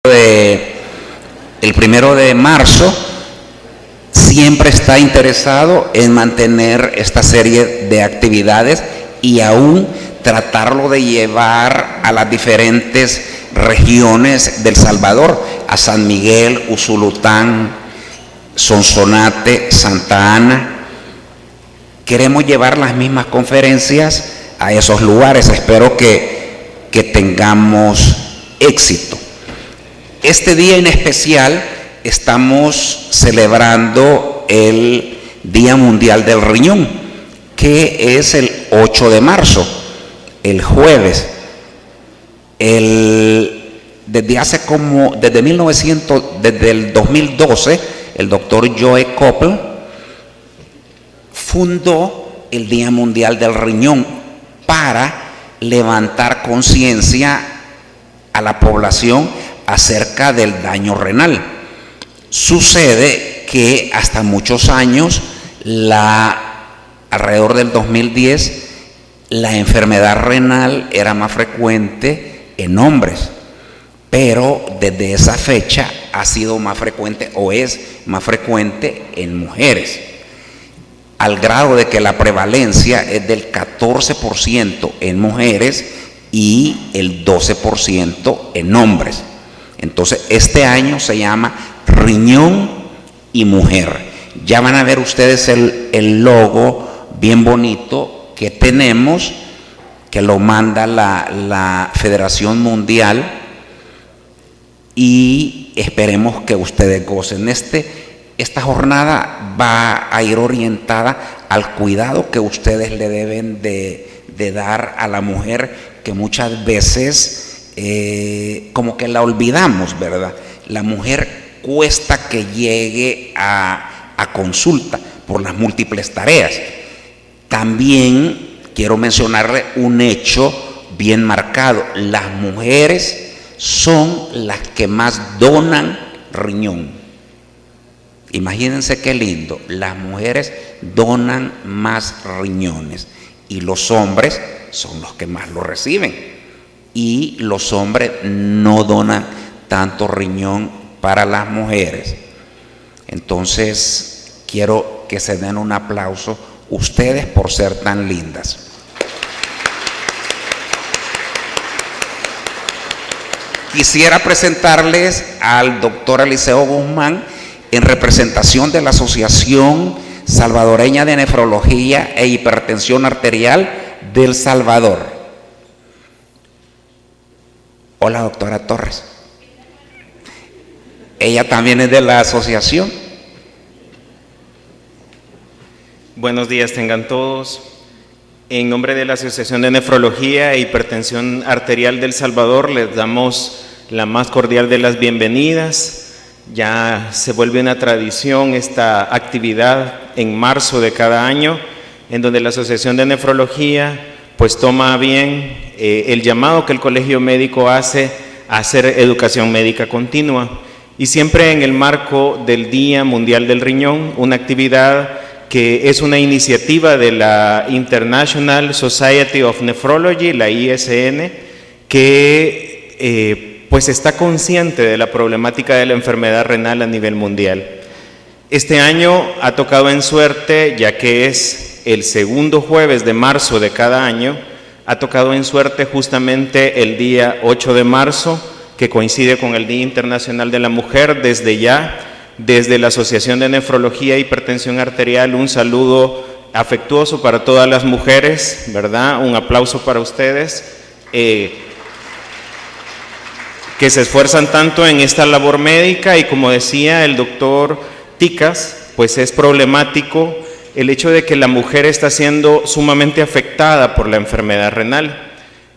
el 1 de marzo siempre está interesado en mantener esta serie de actividades y aún tratarlo de llevar a las diferentes regiones del Salvador, a San Miguel, Usulután, Sonsonate, Santa Ana. Queremos llevar las mismas conferencias a esos lugares. Espero que tengamos éxito. Este día en especial estamos celebrando el Día Mundial del Riñón, que es el 8 de marzo, el jueves. Desde el 2012, el doctor Joe Koppel fundó el Día Mundial del Riñón para levantar conciencia a la población acerca del daño renal. Sucede que hasta muchos años, alrededor del 2010, la enfermedad renal era más frecuente en hombres, pero desde esa fecha ha sido más frecuente o es más frecuente en mujeres, al grado de que la prevalencia es del 14% en mujeres y el 12% en hombres. Entonces, este año se llama Riñón y Mujer. Ya van a ver ustedes el logo bien bonito que tenemos, que lo manda la Federación Mundial, y esperemos que ustedes gocen. Esta jornada va a ir orientada al cuidado que ustedes le deben de dar a la mujer, que muchas veces como que la olvidamos, ¿verdad? La mujer cuesta que llegue a consulta por las múltiples tareas. También quiero mencionarle un hecho bien marcado: las mujeres son las que más donan riñón. Imagínense qué lindo, las mujeres donan más riñones y los hombres son los que más lo reciben. Y los hombres no donan tanto riñón para las mujeres. Entonces, quiero que se den un aplauso ustedes por ser tan lindas. Quisiera presentarles al doctor Eliseo Guzmán en representación de la Asociación Salvadoreña de Nefrología e Hipertensión Arterial del Salvador. Hola, doctora Torres. Ella también es de la asociación. Buenos días tengan todos. En nombre de la Asociación de Nefrología e Hipertensión Arterial del Salvador les damos la más cordial de las bienvenidas. Ya se vuelve una tradición esta actividad en marzo de cada año, en donde la Asociación de Nefrología pues toma bien el llamado que el Colegio Médico hace a hacer educación médica continua, y siempre en el marco del Día Mundial del Riñón, una actividad que es una iniciativa de la International Society of Nephrology, la ISN, que pues está consciente de la problemática de la enfermedad renal a nivel mundial. Este año ha tocado en suerte, ya que es el segundo jueves de marzo de cada año, ha tocado en suerte justamente el día 8 de marzo, que coincide con el Día Internacional de la Mujer. Desde la Asociación de Nefrología e Hipertensión Arterial, un saludo afectuoso para todas las mujeres, ¿verdad? Un aplauso para ustedes, que se esfuerzan tanto en esta labor médica. Y como decía el doctor Ticas, pues es problemático el hecho de que la mujer está siendo sumamente afectada por la enfermedad renal.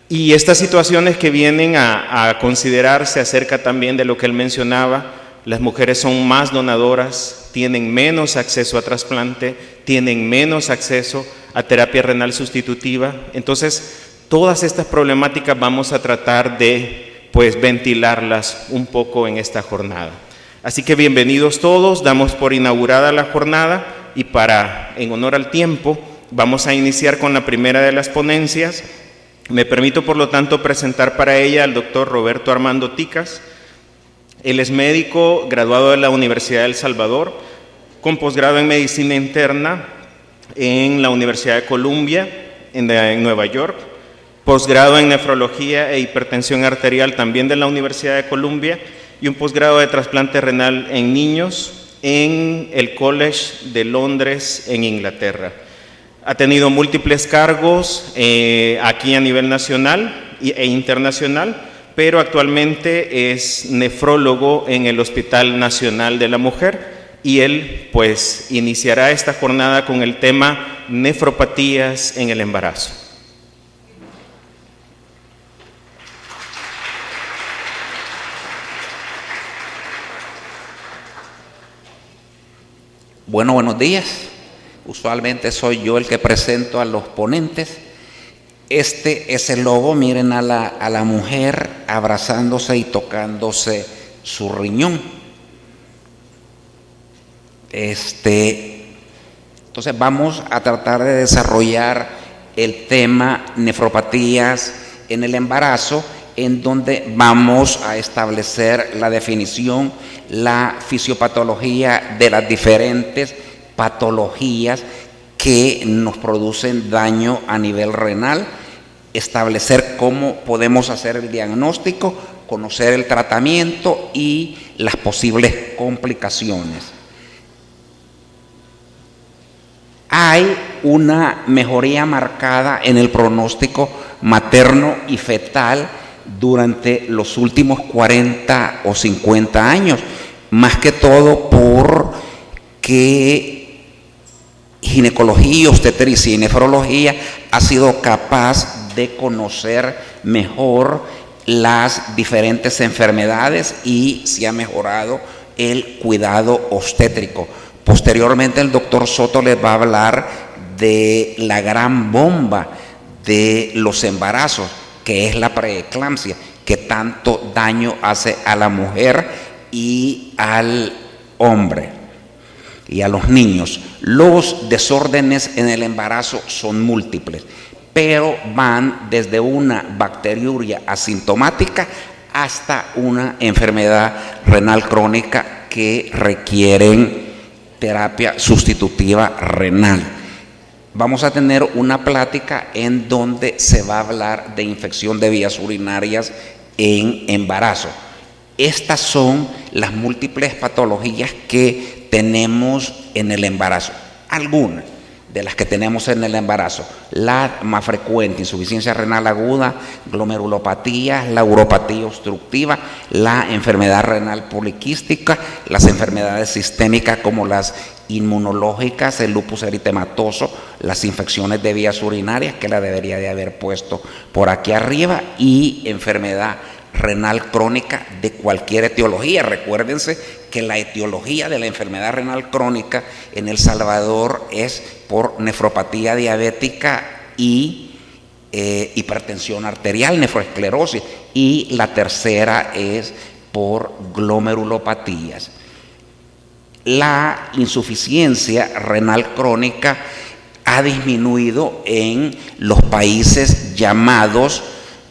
Y estas situaciones que vienen a considerarse acerca también de lo que él mencionaba: las mujeres son más donadoras, tienen menos acceso a trasplante, tienen menos acceso a terapia renal sustitutiva. Entonces, todas estas problemáticas vamos a tratar de ventilarlas un poco en esta jornada. Así que bienvenidos todos, damos por inaugurada la jornada, y en honor al tiempo, vamos a iniciar con la primera de las ponencias. Me permito, por lo tanto, presentar para ella al doctor Roberto Armando Ticas. Él es médico graduado de la Universidad de El Salvador, con posgrado en medicina interna en la Universidad de Columbia, en Nueva York, posgrado en nefrología e hipertensión arterial también de la Universidad de Columbia, y un posgrado de trasplante renal en niños en el College de Londres, en Inglaterra. Ha tenido múltiples cargos aquí a nivel nacional e internacional, pero actualmente es nefrólogo en el Hospital Nacional de la Mujer, y él pues iniciará esta jornada con el tema nefropatías en el embarazo. Bueno, buenos días. Usualmente soy yo el que presento a los ponentes. Este es el logo, miren a la mujer abrazándose y tocándose su riñón. Entonces vamos a tratar de desarrollar el tema nefropatías en el embarazo, en donde vamos a establecer la definición, la fisiopatología de las diferentes patologías que nos producen daño a nivel renal, establecer cómo podemos hacer el diagnóstico, conocer el tratamiento y las posibles complicaciones. Hay una mejoría marcada en el pronóstico materno y fetal durante los últimos 40 o 50 años, más que todo porque ginecología, obstetricia y nefrología ha sido capaz de conocer mejor las diferentes enfermedades y se ha mejorado el cuidado obstétrico. Posteriormente el doctor Soto les va a hablar de la gran bomba de los embarazos, que es la preeclampsia, que tanto daño hace a la mujer y al hombre y a los niños. Los desórdenes en el embarazo son múltiples, pero van desde una bacteriuria asintomática hasta una enfermedad renal crónica que requieren terapia sustitutiva renal. Vamos a tener una plática en donde se va a hablar de infección de vías urinarias en embarazo. Estas son las múltiples patologías que tenemos en el embarazo. Algunas de las que tenemos en el embarazo: la más frecuente, insuficiencia renal aguda, glomerulopatías, la uropatía obstructiva, la enfermedad renal poliquística, las enfermedades sistémicas como las inmunológicas, el lupus eritematoso, las infecciones de vías urinarias, que la debería de haber puesto por aquí arriba, y enfermedad renal crónica de cualquier etiología. Recuérdense que la etiología de la enfermedad renal crónica en El Salvador es por nefropatía diabética y hipertensión arterial, nefroesclerosis, y la tercera es por glomerulopatías. La insuficiencia renal crónica ha disminuido en los países llamados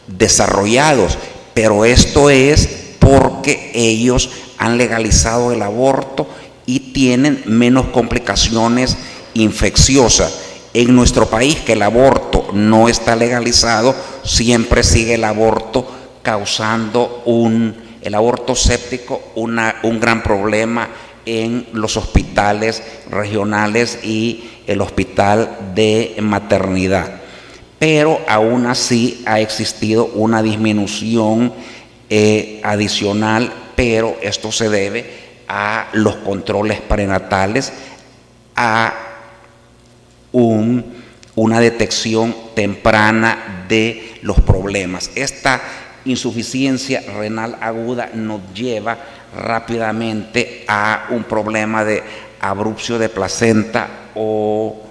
desarrollados, pero esto es porque ellos han legalizado el aborto y tienen menos complicaciones infecciosas. En nuestro país, que el aborto no está legalizado, siempre sigue el aborto causando el aborto séptico, un gran problema en los hospitales regionales y el hospital de maternidad. Pero aún así ha existido una disminución adicional, pero esto se debe a los controles prenatales, a una detección temprana de los problemas. Esta insuficiencia renal aguda nos lleva rápidamente a un problema de abrupcio de placenta o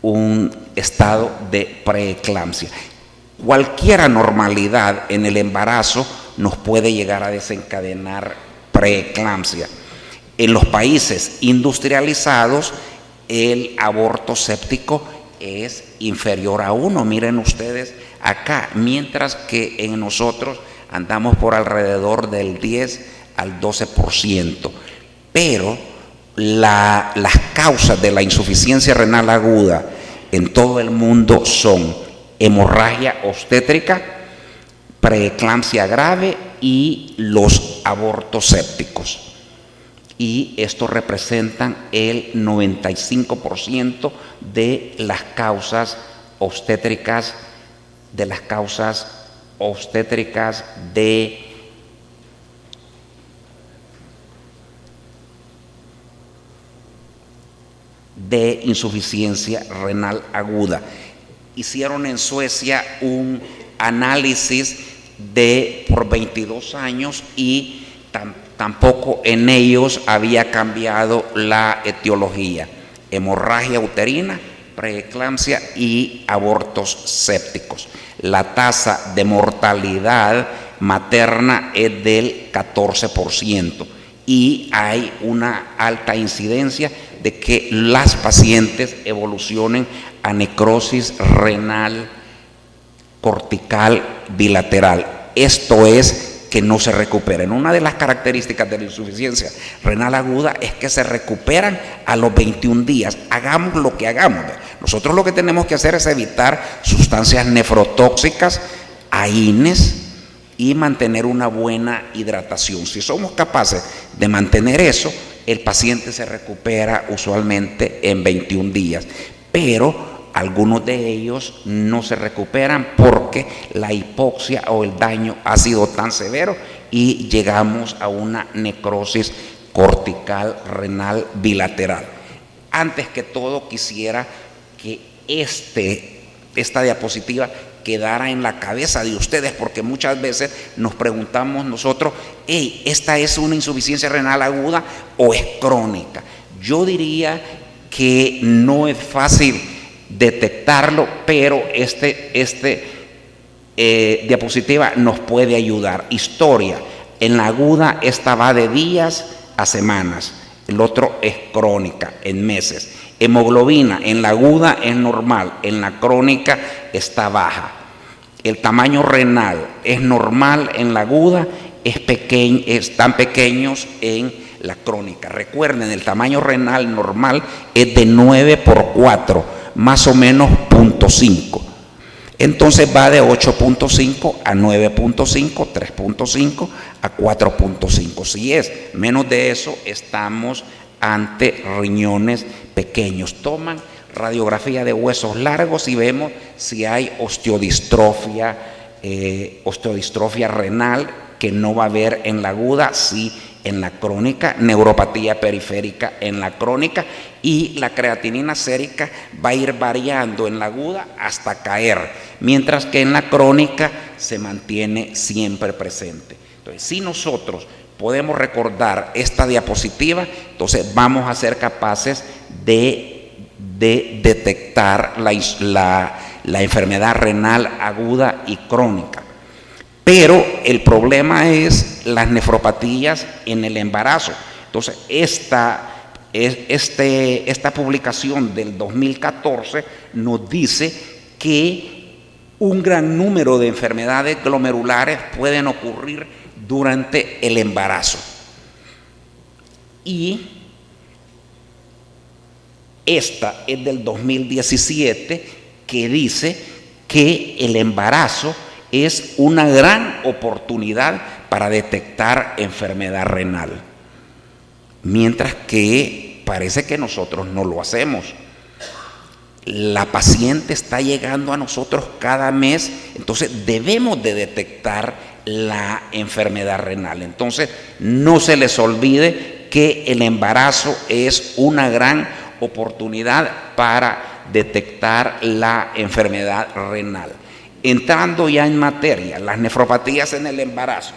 un estado de preeclampsia. Cualquier anormalidad en el embarazo nos puede llegar a desencadenar preeclampsia. En los países industrializados, el aborto séptico es inferior a 1. Miren ustedes acá, mientras que en nosotros andamos por alrededor del 10 al 12%. Pero las causas de la insuficiencia renal aguda en todo el mundo son hemorragia obstétrica, preeclampsia grave y los abortos sépticos. Y estos representan el 95% de las causas obstétricas, de insuficiencia renal aguda. Hicieron en Suecia un análisis por 22 años y tampoco en ellos había cambiado la etiología: hemorragia uterina, preeclampsia y abortos sépticos. La tasa de mortalidad materna es del 14% y hay una alta incidencia de que las pacientes evolucionen a necrosis renal cortical bilateral. Esto es, que no se recuperen. Una de las características de la insuficiencia renal aguda es que se recuperan a los 21 días. Hagamos lo que hagamos. Nosotros lo que tenemos que hacer es evitar sustancias nefrotóxicas, AINES, y mantener una buena hidratación. Si somos capaces de mantener eso, el paciente se recupera usualmente en 21 días. Pero algunos de ellos no se recuperan porque la hipoxia o el daño ha sido tan severo y llegamos a una necrosis cortical renal bilateral. Antes que todo, quisiera que esta diapositiva quedara en la cabeza de ustedes, porque muchas veces nos preguntamos nosotros: ¿esta es una insuficiencia renal aguda o es crónica? Yo diría que no es fácil detectarlo, pero diapositiva nos puede ayudar. Historia: en la aguda esta va de días a semanas, el otro es crónica, en meses. Hemoglobina en la aguda es normal, en la crónica está baja. El tamaño renal es normal en la aguda, están pequeños en la crónica. Recuerden, el tamaño renal normal es de 9x4, más o menos 0.5. Entonces va de 8.5 a 9.5, 3.5 a 4.5. Si es menos de eso, estamos ante riñones pequeños. Toman radiografía de huesos largos y vemos si hay osteodistrofia renal, que no va a haber en la aguda, sí en la crónica. Neuropatía periférica en la crónica, y la creatinina sérica va a ir variando en la aguda hasta caer, mientras que en la crónica se mantiene siempre presente. Entonces, si nosotros podemos recordar esta diapositiva, entonces vamos a ser capaces de detectar la enfermedad renal aguda y crónica. Pero el problema es las nefropatías en el embarazo. Entonces, esta publicación del 2014 nos dice que un gran número de enfermedades glomerulares pueden ocurrir durante el embarazo. Y esta es del 2017, que dice que el embarazo es una gran oportunidad para detectar enfermedad renal, mientras que parece que nosotros no lo hacemos. La paciente está llegando a nosotros cada mes, entonces debemos de detectar la enfermedad renal. Entonces, no se les olvide que el embarazo es una gran oportunidad para detectar la enfermedad renal. Entrando ya en materia, las nefropatías en el embarazo.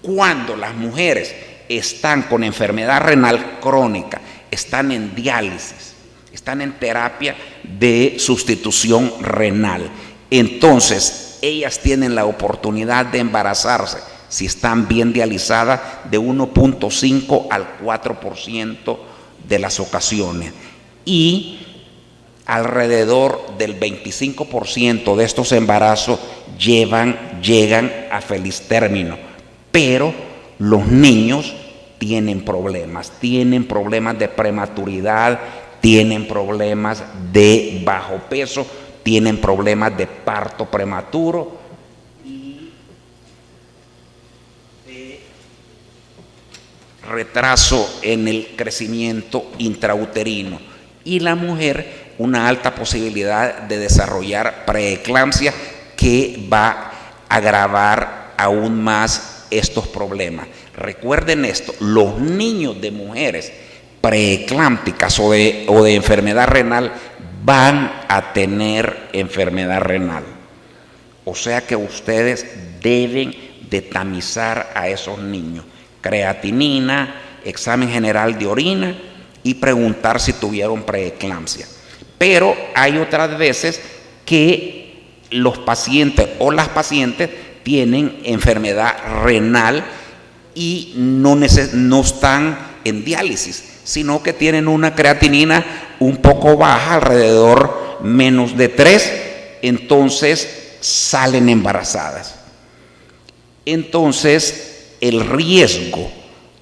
Cuando las mujeres están con enfermedad renal crónica, están en diálisis, están en terapia de sustitución renal, entonces ellas tienen la oportunidad de embarazarse, si están bien dializadas, de 1.5 al 4% de las ocasiones, y alrededor del 25% de estos embarazos llegan a feliz término. Pero los niños tienen problemas de prematuridad, tienen problemas de bajo peso, tienen problemas de parto prematuro y de retraso en el crecimiento intrauterino. Y la mujer, una alta posibilidad de desarrollar preeclampsia, que va a agravar aún más estos problemas. Recuerden esto, los niños de mujeres preeclámpticas o de enfermedad renal van a tener enfermedad renal. O sea que ustedes deben de tamizar a esos niños. Creatinina, examen general de orina y preguntar si tuvieron preeclampsia. Pero hay otras veces que los pacientes o las pacientes tienen enfermedad renal y no están en diálisis, sino que tienen una creatinina un poco baja, alrededor menos de 3, entonces salen embarazadas. Entonces, el riesgo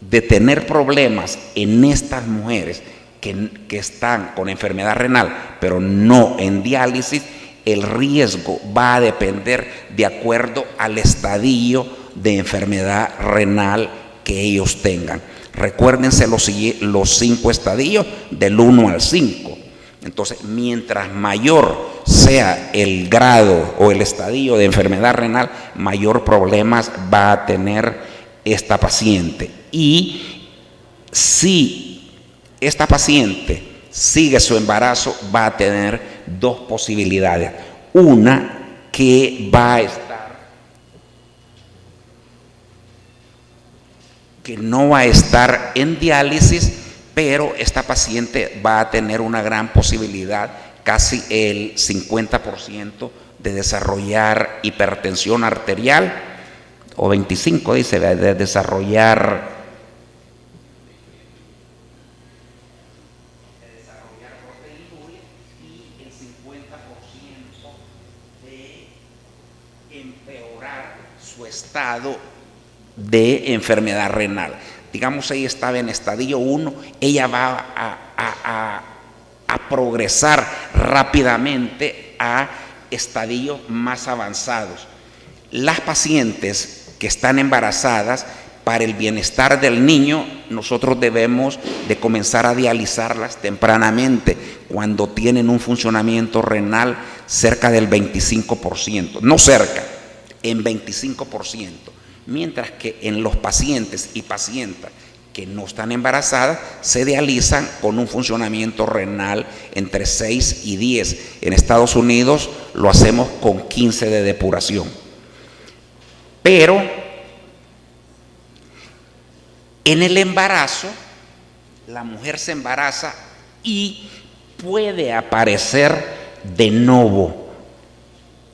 de tener problemas en estas mujeres que están con enfermedad renal, pero no en diálisis, el riesgo va a depender de acuerdo al estadio de enfermedad renal que ellos tengan. Recuérdense los 5 estadios del 1 al 5. Entonces, mientras mayor sea el grado o el estadio de enfermedad renal, mayor problemas va a tener esta paciente. Y si esta paciente sigue su embarazo, va a tener 2 posibilidades. Una, que no va a estar en diálisis, pero esta paciente va a tener una gran posibilidad, casi el 50%, de desarrollar hipertensión arterial, o 25 dice, de desarrollar proteinuria, y el 50% de empeorar su estado de enfermedad renal. Digamos, ella estaba en estadio 1, ella va a progresar rápidamente a estadios más avanzados. Las pacientes que están embarazadas, para el bienestar del niño, nosotros debemos de comenzar a dializarlas tempranamente, cuando tienen un funcionamiento renal cerca del 25%, no cerca, en 25%. Mientras que en los pacientes y pacientas que no están embarazadas, se dializan con un funcionamiento renal entre 6 y 10. En Estados Unidos lo hacemos con 15 de depuración. Pero en el embarazo, la mujer se embaraza y puede aparecer de nuevo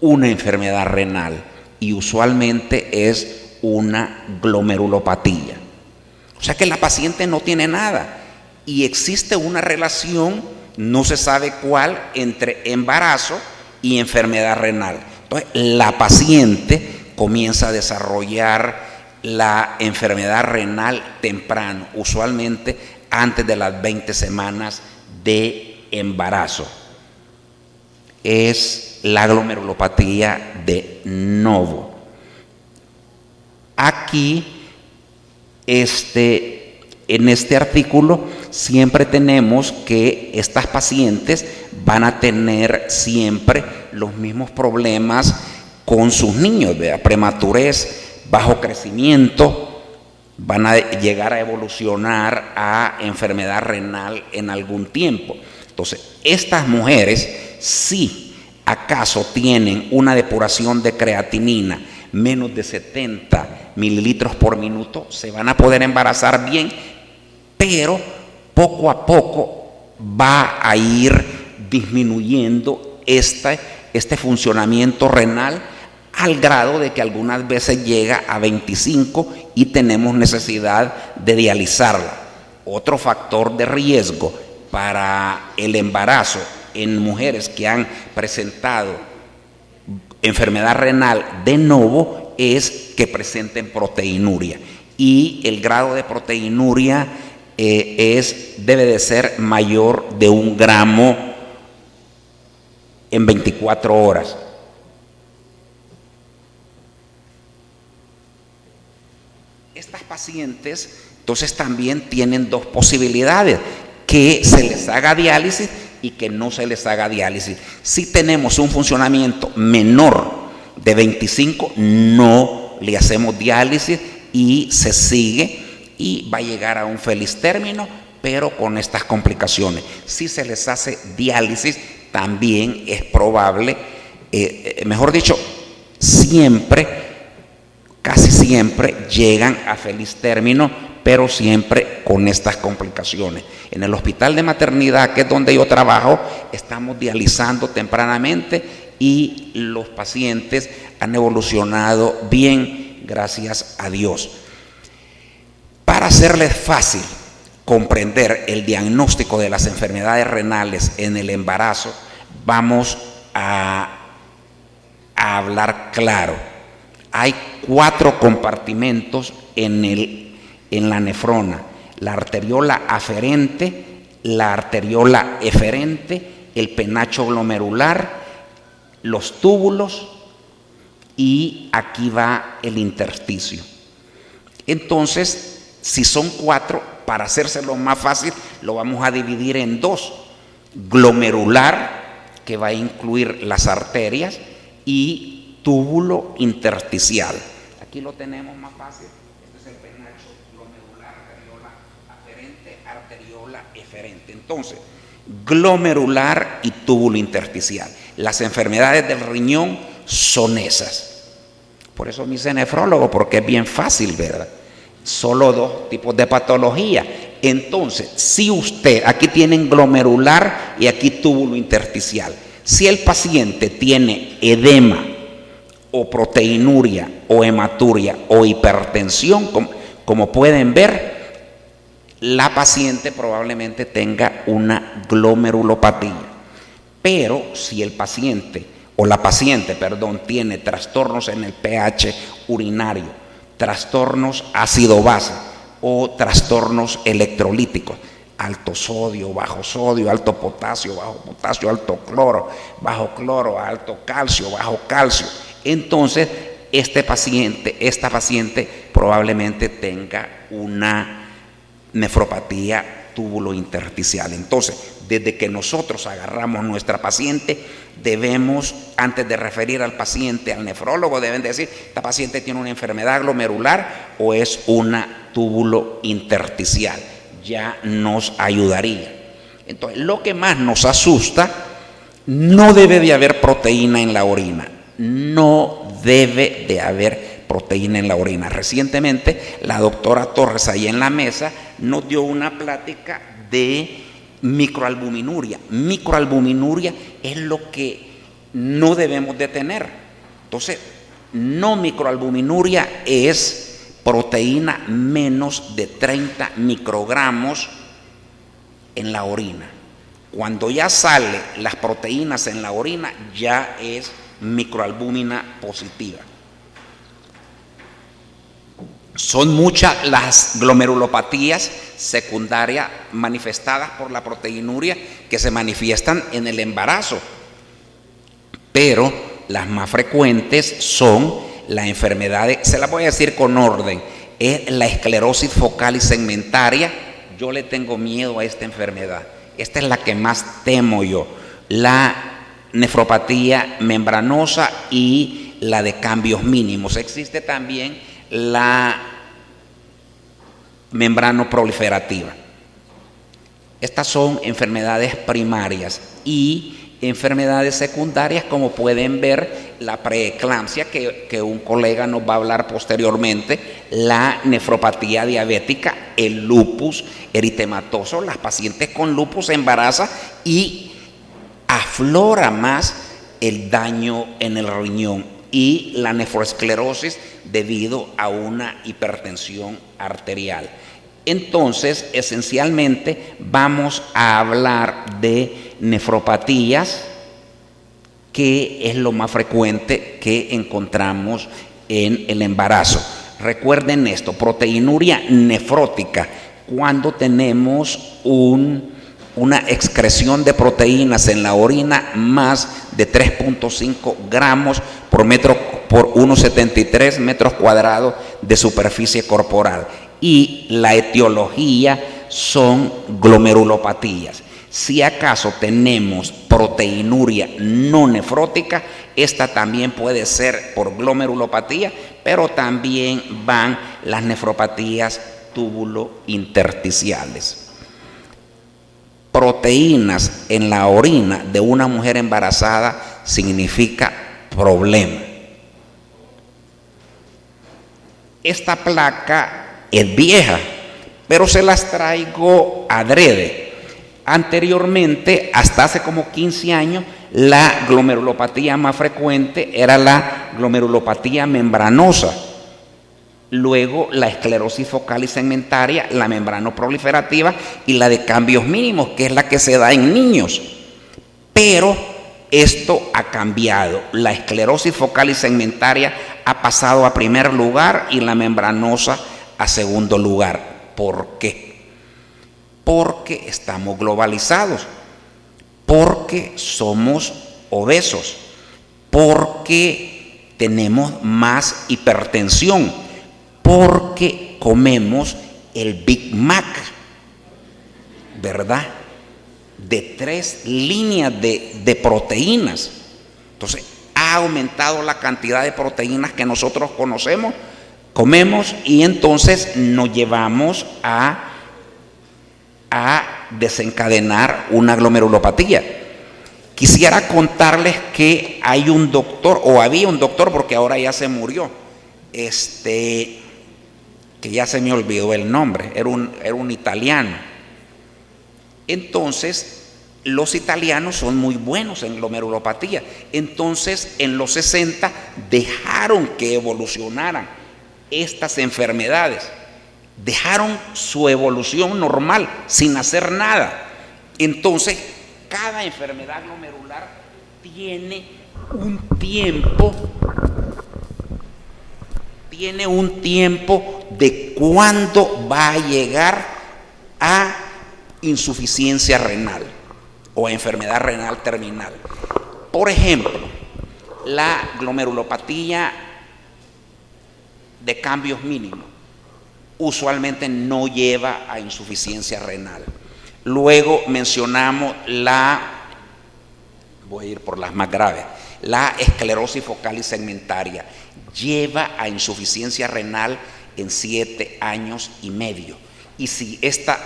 una enfermedad renal, y usualmente es una glomerulopatía. O sea que la paciente no tiene nada y existe una relación, no se sabe cuál, entre embarazo y enfermedad renal. Entonces, la paciente comienza a desarrollar la enfermedad renal temprano, usualmente antes de las 20 semanas de embarazo. Es la glomerulopatía de Novo. Aquí, en este artículo, siempre tenemos que estas pacientes van a tener siempre los mismos problemas con sus niños, ¿verdad? Prematurez, bajo crecimiento, van a llegar a evolucionar a enfermedad renal en algún tiempo. Entonces, estas mujeres, si acaso tienen una depuración de creatinina menos de 70 mililitros por minuto, se van a poder embarazar bien, pero poco a poco va a ir disminuyendo este funcionamiento renal, al grado de que algunas veces llega a 25 y tenemos necesidad de dializarla. Otro factor de riesgo para el embarazo en mujeres que han presentado enfermedad renal de nuevo es que presenten proteinuria, y el grado de proteinuria debe de ser mayor de 1 gramo en 24 horas. Estas pacientes entonces también tienen 2 posibilidades: que se les haga diálisis y que no se les haga diálisis. Si tenemos un funcionamiento menor de 25, no le hacemos diálisis y se sigue y va a llegar a un feliz término, pero con estas complicaciones. Si se les hace diálisis, también es probable, mejor dicho, siempre, casi siempre llegan a feliz término, pero siempre con estas complicaciones. En el hospital de maternidad, que es donde yo trabajo, estamos dializando tempranamente y los pacientes han evolucionado bien, gracias a Dios. Para hacerles fácil comprender el diagnóstico de las enfermedades renales en el embarazo, vamos a hablar claro. Hay 4 compartimentos en la nefrona: la arteriola aferente, la arteriola eferente, el penacho glomerular, los túbulos y aquí va el intersticio. Entonces, si son 4, para hacérselo más fácil, lo vamos a dividir en 2: glomerular, que va a incluir las arterias, y túbulo intersticial. Aquí lo tenemos más fácil. Este es el penacho glomerular, arteriola aferente, arteriola eferente. Entonces, glomerular y túbulo intersticial. Las enfermedades del riñón son esas. Por eso me hice nefrólogo, porque es bien fácil, ¿verdad? Solo 2 tipos de patología. Entonces, si usted, aquí tienen glomerular y aquí túbulo intersticial. Si el paciente tiene edema o proteinuria o hematuria o hipertensión, como pueden ver, la paciente probablemente tenga una glomerulopatía. Pero si el paciente o la paciente, tiene trastornos en el pH urinario, trastornos ácido-base o trastornos electrolíticos, alto sodio, alto potasio, alto cloro, bajo cloro, alto calcio, bajo calcio, entonces esta paciente probablemente tenga una nefropatía túbulo intersticial. Entonces, desde que nosotros agarramos nuestra paciente, debemos, antes de referir al paciente al nefrólogo, deben decir: esta paciente tiene una enfermedad glomerular o es una túbulo intersticial. Ya nos ayudaría. Entonces, lo que más nos asusta: no debe de haber proteína en la orina. No debe de haber proteína en la orina. Recientemente, la doctora Torres, ahí en la mesa, nos dio una plática de microalbuminuria. Microalbuminuria es lo que no debemos de tener. Entonces, no microalbuminuria es proteína menos de 30 microgramos en la orina. Cuando ya salen las proteínas en la orina, ya es microalbúmina positiva. Son muchas las glomerulopatías secundarias manifestadas por la proteinuria que se manifiestan en el embarazo, pero las más frecuentes son las enfermedades, se las voy a decir con orden, es la esclerosis focal y segmentaria. Yo le tengo miedo a esta enfermedad, esta es la que más temo yo, la nefropatía membranosa y la de cambios mínimos. Existe también la membrano proliferativa. Estas son enfermedades primarias y enfermedades secundarias, como pueden ver, la preeclampsia, que un colega nos va a hablar posteriormente, la nefropatía diabética, el lupus eritematoso. Las pacientes con lupus se embarazan y aflora más el daño en el riñón, y la nefroesclerosis debido a una hipertensión arterial. Entonces, esencialmente vamos a hablar de nefropatías, que es lo más frecuente que encontramos en el embarazo. Recuerden esto, proteinuria nefrótica, cuando tenemos una excreción de proteínas en la orina más de 3.5 gramos por 1,73 metros cuadrados de superficie corporal. Y la etiología son glomerulopatías. Si acaso tenemos proteinuria no nefrótica, esta también puede ser por glomerulopatía, pero también van las nefropatías túbulo-intersticiales. Proteínas en la orina de una mujer embarazada significa problema. Esta placa es vieja, pero se las traigo adrede. Anteriormente, hasta hace como 15 años, la glomerulopatía más frecuente era la glomerulopatía membranosa. Luego la esclerosis focal y segmentaria, la membranoproliferativa y la de cambios mínimos, que es la que se da en niños. Pero esto ha cambiado. La esclerosis focal y segmentaria ha pasado a primer lugar y la membranosa a segundo lugar. ¿Por qué? Porque estamos globalizados, porque somos obesos, porque tenemos más hipertensión, porque comemos el Big Mac, ¿verdad? De 3 líneas de proteínas. Entonces, ha aumentado la cantidad de proteínas que nosotros comemos, y entonces nos llevamos a desencadenar una glomerulopatía. Quisiera contarles que hay un doctor, o había un doctor, porque ahora ya se murió, que ya se me olvidó el nombre, era un italiano. Entonces, los italianos son muy buenos en glomerulopatía. Entonces, en los 60 dejaron que evolucionaran estas enfermedades. Dejaron su evolución normal, sin hacer nada. Entonces, cada enfermedad glomerular tiene un tiempo de cuándo va a llegar a insuficiencia renal o a enfermedad renal terminal. Por ejemplo, la glomerulopatía de cambios mínimos usualmente no lleva a insuficiencia renal. Luego mencionamos voy a ir por las más graves, la esclerosis focal y segmentaria lleva a insuficiencia renal en 7 años y medio. Y si esta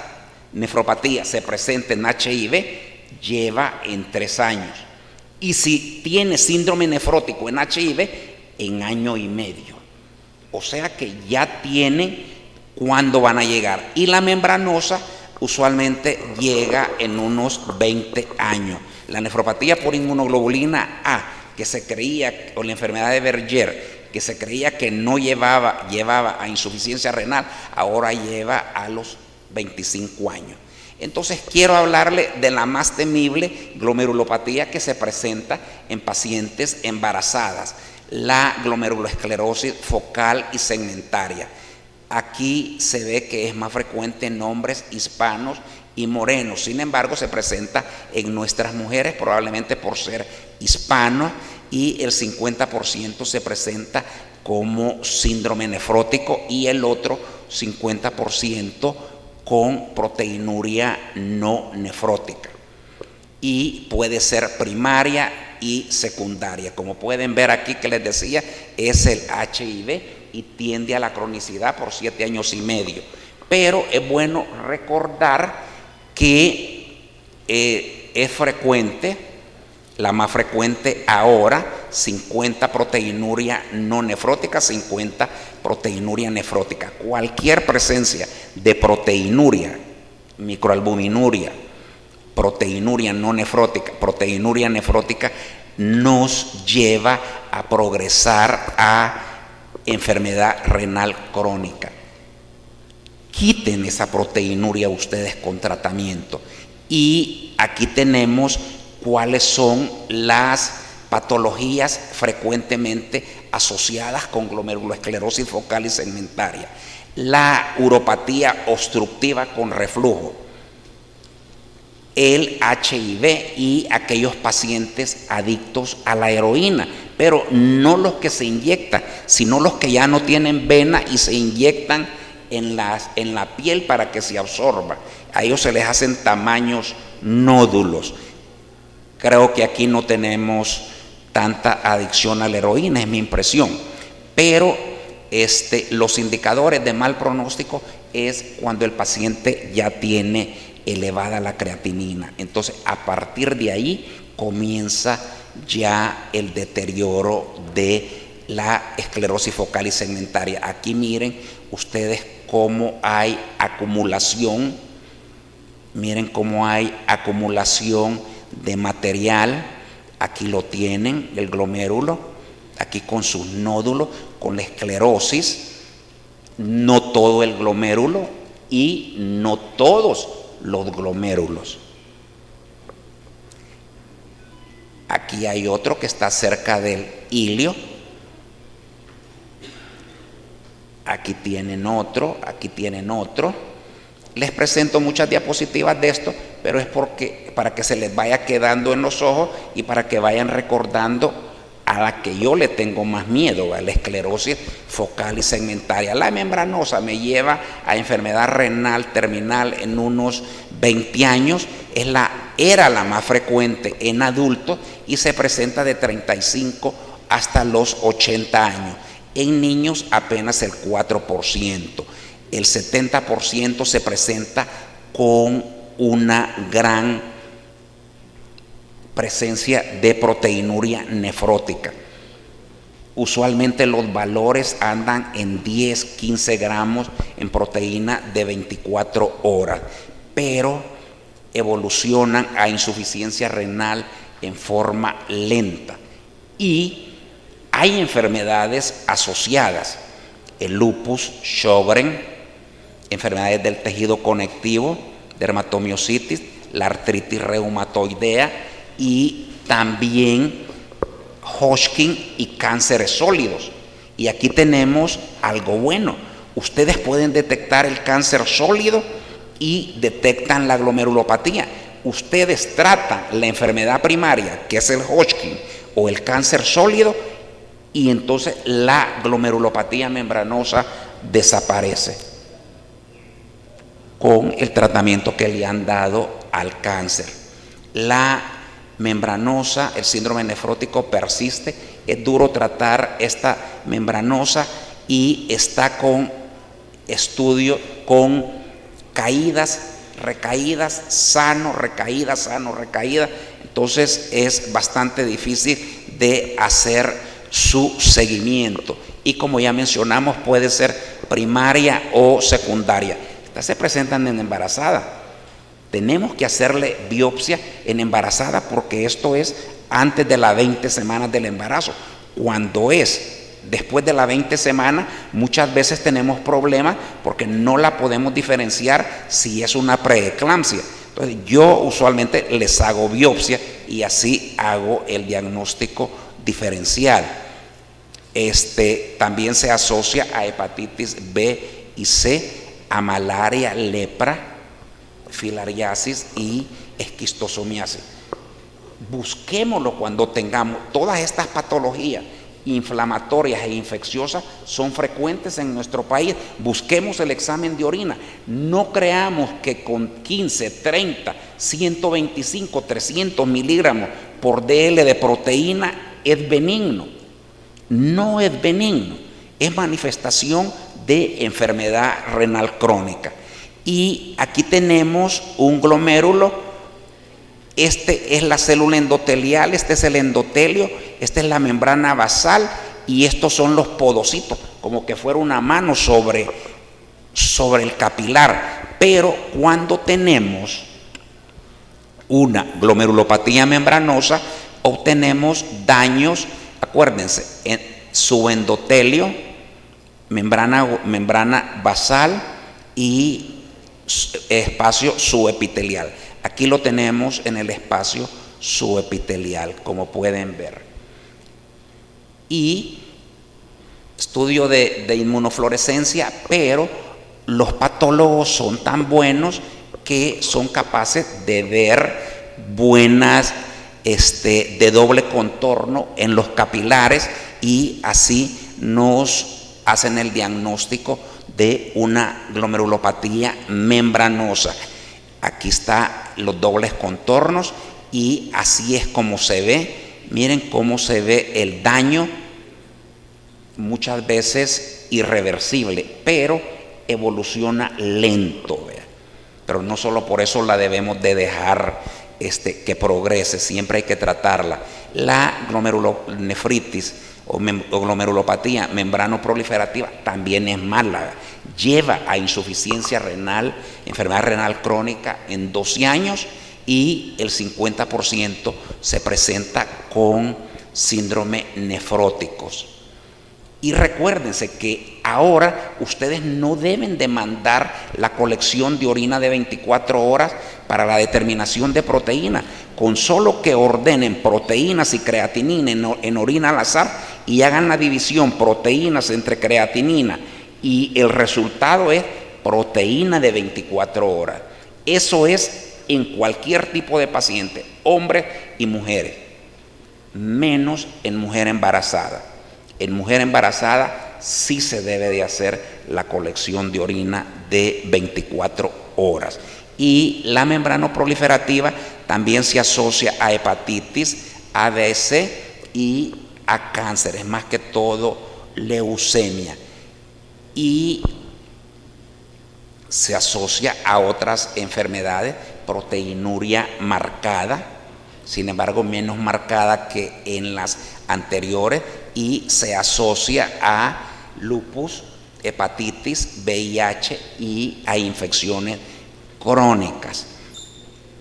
nefropatía se presenta en HIV, lleva en 3 años. Y si tiene síndrome nefrótico en HIV, en 1 año y medio. O sea que ya tienen cuándo van a llegar. Y la membranosa usualmente llega en unos 20 años. La nefropatía por inmunoglobulina A, que se creía, o la enfermedad de Berger, que se creía que no llevaba a insuficiencia renal, ahora lleva a los 25 años. Entonces quiero hablarle de la más temible glomerulopatía que se presenta en pacientes embarazadas, la glomerulosclerosis focal y segmentaria. Aquí se ve que es más frecuente en hombres hispanos y morenos. Sin embargo, se presenta en nuestras mujeres, probablemente por ser hispanos, y el 50% se presenta como síndrome nefrótico y el otro 50% con proteinuria no nefrótica. Y puede ser primaria y secundaria. Como pueden ver aquí que les decía, es el HIV y tiende a la cronicidad por 7 años y medio. Pero es bueno recordar que es frecuente, la más frecuente ahora, 50 proteinuria no nefrótica, 50 proteinuria nefrótica. Cualquier presencia de proteinuria, microalbuminuria, proteinuria no nefrótica, proteinuria nefrótica, nos lleva a progresar a enfermedad renal crónica. Quiten esa proteinuria ustedes con tratamiento. Y aquí tenemos cuáles son las patologías frecuentemente asociadas con glomerulosclerosis focal y segmentaria, la uropatía obstructiva con reflujo, el HIV y aquellos pacientes adictos a la heroína, pero no los que se inyectan, sino los que ya no tienen vena y se inyectan en la piel para que se absorba. A ellos se les hacen tamaños nódulos. Creo que aquí no tenemos tanta adicción a la heroína, es mi impresión, pero los indicadores de mal pronóstico es cuando el paciente ya tiene elevada la creatinina. Entonces, a partir de ahí comienza ya el deterioro de la esclerosis focal y segmentaria. Aquí miren ustedes cómo hay acumulación, miren cómo hay acumulación de material. Aquí lo tienen, el glomérulo, aquí con sus nódulos, con la esclerosis, no todo el glomérulo y no todos los glomérulos. Aquí hay otro que está cerca del ilio. Aquí tienen otro, aquí tienen otro. Les presento muchas diapositivas de esto, pero es para que se les vaya quedando en los ojos y para que vayan recordando a la que yo le tengo más miedo, a la esclerosis focal y segmentaria. La membranosa me lleva a enfermedad renal terminal en unos 20 años, era la más frecuente en adultos y se presenta de 35 hasta los 80 años. En niños apenas el 4%. El 70% se presenta con una gran presencia de proteinuria nefrótica. Usualmente los valores andan en 10, 15 gramos en proteína de 24 horas, pero evolucionan a insuficiencia renal en forma lenta. Y hay enfermedades asociadas, el lupus, Sjögren, enfermedades del tejido conectivo, dermatomiositis, la artritis reumatoidea y también Hodgkin y cánceres sólidos. Y aquí tenemos algo bueno. Ustedes pueden detectar el cáncer sólido y detectan la glomerulopatía. Ustedes tratan la enfermedad primaria, que es el Hodgkin o el cáncer sólido, y entonces la glomerulopatía membranosa desaparece con el tratamiento que le han dado al cáncer. La membranosa, el síndrome nefrótico persiste, es duro tratar esta membranosa y está con estudio con caídas, recaídas, sano, recaídas, sano, recaídas. Entonces es bastante difícil de hacer su seguimiento y, como ya mencionamos, puede ser primaria o secundaria. Estas se presentan en embarazada. Tenemos que hacerle biopsia en embarazada porque esto es antes de las 20 semanas del embarazo. Cuando es después de las 20 semanas, muchas veces tenemos problemas porque no la podemos diferenciar si es una preeclampsia. Entonces yo usualmente les hago biopsia y así hago el diagnóstico diferencial. También se asocia a hepatitis B y C, a malaria, lepra, filariasis y esquistosomiasis. Busquémoslo cuando tengamos todas estas patologías inflamatorias e infecciosas, son frecuentes en nuestro país. Busquemos el examen de orina. No creamos que con 15, 30, 125, 300 miligramos por DL de proteína es benigno. No es benigno, es manifestación de enfermedad renal crónica. Y aquí tenemos un glomérulo. Este es la célula endotelial, este es el endotelio, esta es la membrana basal y estos son los podocitos, como que fuera una mano sobre el capilar. Pero cuando tenemos una glomerulopatía membranosa, obtenemos daños, acuérdense, en subendotelio, membrana basal y espacio subepitelial. Aquí lo tenemos en el espacio subepitelial, como pueden ver. Y estudio de inmunofluorescencia, pero los patólogos son tan buenos que son capaces de ver buenas de doble contorno en los capilares, y así nos hacen el diagnóstico de una glomerulopatía membranosa. Aquí están los dobles contornos y así es como se ve. Miren cómo se ve el daño, muchas veces irreversible, pero evoluciona lento, ¿verdad? Pero no solo por eso la debemos de dejar que progrese, siempre hay que tratarla. La glomerulonefritis o glomerulopatía membranoproliferativa también es mala, lleva a insuficiencia renal, enfermedad renal crónica en 12 años, y el 50% se presenta con síndrome nefróticos. Y recuérdense que ahora ustedes no deben de mandar la colección de orina de 24 horas para la determinación de proteína. Con solo que ordenen proteínas y creatinina en orina al azar y hagan la división proteínas entre creatinina, y el resultado es proteína de 24 horas. Eso es en cualquier tipo de paciente, hombres y mujeres, menos en mujer embarazada. En mujer embarazada sí se debe de hacer la colección de orina de 24 horas. Y la membranoproliferativa también se asocia a hepatitis, ABC y a cánceres, más que todo leucemia. Y se asocia a otras enfermedades, proteinuria marcada, sin embargo menos marcada que en las anteriores, y se asocia a lupus, hepatitis, VIH y a infecciones crónicas.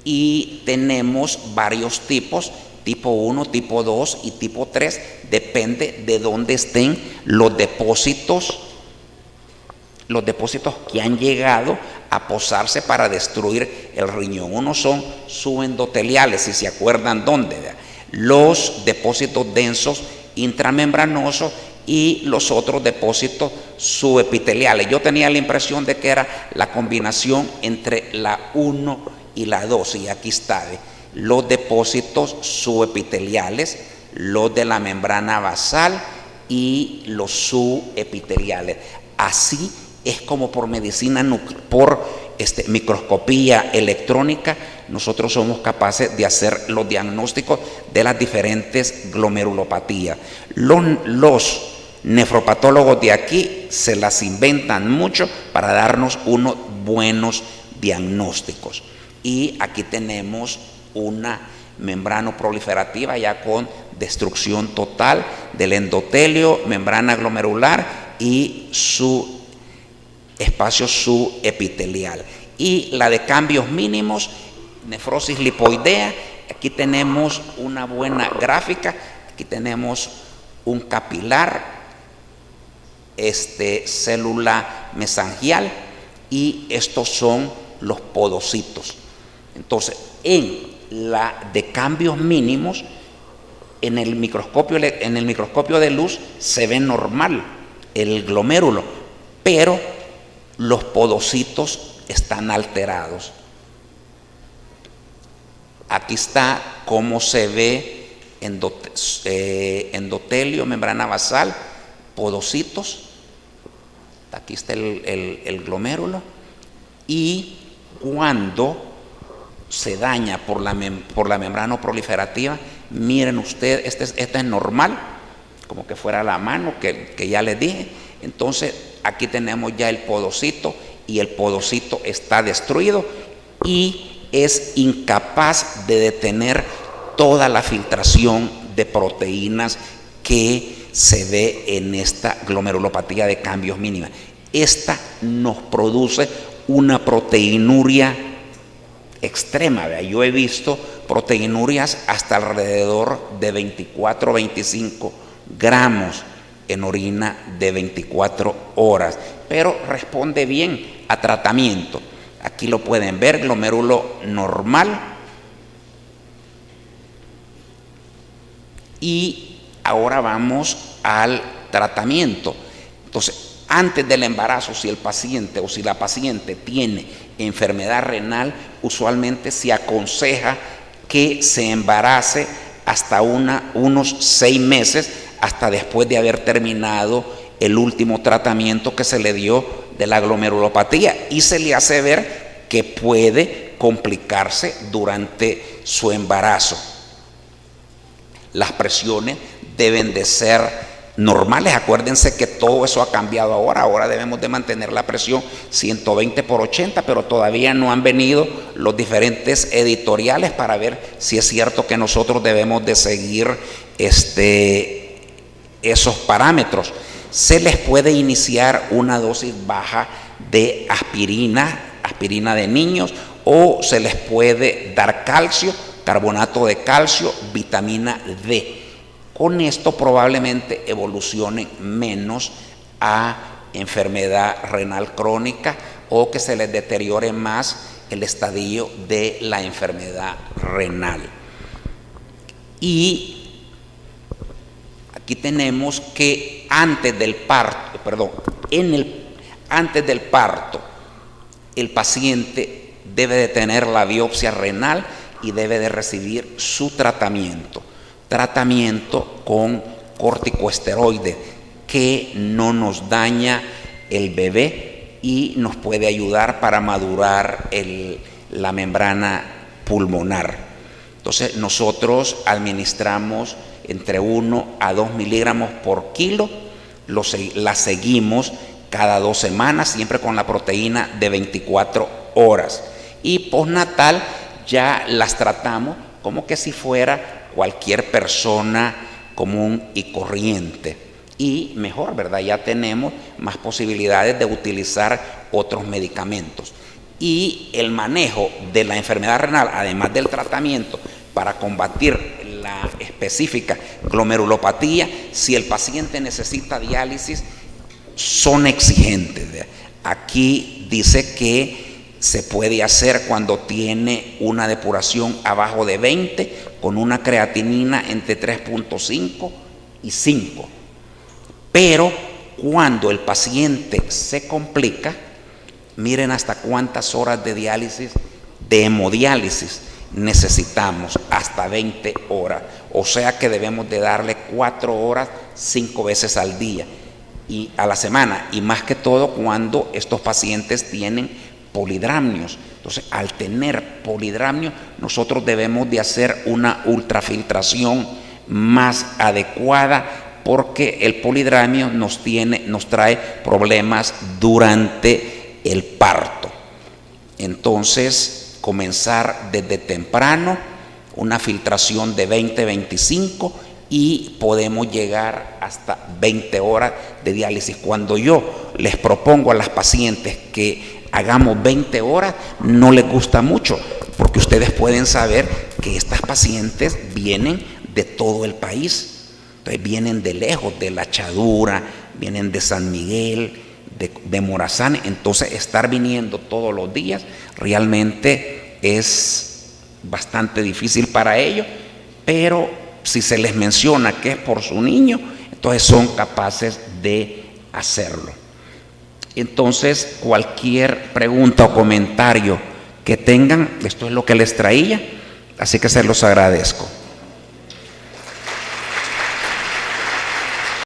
Y tenemos varios tipos, tipo 1, tipo 2 y tipo 3, depende de dónde estén los depósitos que han llegado a posarse para destruir el riñón. Unos son subendoteliales, si se acuerdan dónde, ¿verdad? Los depósitos densos intramembranosos y los otros depósitos subepiteliales. Yo tenía la impresión de que era la combinación entre la 1 y la 2, y aquí está, ¿ve? Los depósitos subepiteliales, los de la membrana basal y los subepiteliales. Así es como por medicina, por microscopía electrónica, nosotros somos capaces de hacer los diagnósticos de las diferentes glomerulopatías. Los nefropatólogos de aquí se las inventan mucho para darnos unos buenos diagnósticos. Y aquí tenemos una membranoproliferativa ya con destrucción total del endotelio, membrana glomerular y su espacio subepitelial. Y la de cambios mínimos, nefrosis lipoidea. Aquí tenemos una buena gráfica. Aquí tenemos un capilar, célula mesangial, y estos son los podocitos. Entonces, en la de cambios mínimos, en el microscopio de luz se ve normal el glomérulo, pero los podocitos están alterados. Aquí está cómo se ve endotelio, membrana basal, podocitos. Aquí está el glomérulo. Y cuando se daña por la membrana proliferativa, miren ustedes, esta es normal, como que fuera la mano que ya les dije. Entonces aquí tenemos ya el podocito, y el podocito está destruido y es incapaz de detener toda la filtración de proteínas que se ve en esta glomerulopatía de cambios mínimos. Esta nos produce una proteinuria extrema, ¿verdad? Yo he visto proteinurias hasta alrededor de 24 o 25 gramos en orina de 24 horas, pero responde bien a tratamiento. Aquí lo pueden ver, glomérulo normal. Y ahora vamos al tratamiento. Entonces, antes del embarazo, si el paciente o si la paciente tiene enfermedad renal, usualmente se aconseja que se embarace hasta unos 6 meses, hasta después de haber terminado el último tratamiento que se le dio de la glomerulopatía, y se le hace ver que puede complicarse durante su embarazo. Las presiones deben de ser normales. Acuérdense que todo eso ha cambiado ahora debemos de mantener la presión 120/80, pero todavía no han venido los diferentes editoriales para ver si es cierto que nosotros debemos de seguir esos parámetros. Se les puede iniciar una dosis baja de aspirina de niños, o se les puede dar calcio, carbonato de calcio, vitamina D. Con esto probablemente evolucionen menos a enfermedad renal crónica, o que se les deteriore más el estadio de la enfermedad renal. Y aquí tenemos que antes del parto, el paciente debe de tener la biopsia renal y debe de recibir su tratamiento con corticosteroides, que no nos daña el bebé y nos puede ayudar para madurar la membrana pulmonar. Entonces nosotros administramos entre 1 a 2 miligramos por kilo, la seguimos cada 2 semanas, siempre con la proteína de 24 horas. Y postnatal ya las tratamos como que si fuera cualquier persona común y corriente, y mejor, ¿verdad? Ya tenemos más posibilidades de utilizar otros medicamentos. Y el manejo de la enfermedad renal, además del tratamiento para combatir la específica glomerulopatía, si el paciente necesita diálisis, son exigentes. Aquí dice que se puede hacer cuando tiene una depuración abajo de 20, con una creatinina entre 3.5 y 5. Pero cuando el paciente se complica, miren hasta cuántas horas de diálisis, de hemodiálisis necesitamos, hasta 20 horas. O sea que debemos de darle 4 horas 5 veces al día y a la semana, y más que todo cuando estos pacientes tienen polidramnios. Entonces, al tener polidramnios, nosotros debemos de hacer una ultrafiltración más adecuada, porque el polidramio nos trae problemas durante el parto. Entonces, comenzar desde temprano, una filtración de 20-25, y podemos llegar hasta 20 horas de diálisis. Cuando yo les propongo a las pacientes que hagamos 20 horas, no les gusta mucho, porque ustedes pueden saber que estas pacientes vienen de todo el país. Entonces vienen de lejos, de La Chadura, vienen de San Miguel, de Morazán. Entonces estar viniendo todos los días realmente es bastante difícil para ellos, pero si se les menciona que es por su niño, entonces son capaces de hacerlo. Entonces, cualquier pregunta o comentario que tengan, esto es lo que les traía, así que se los agradezco.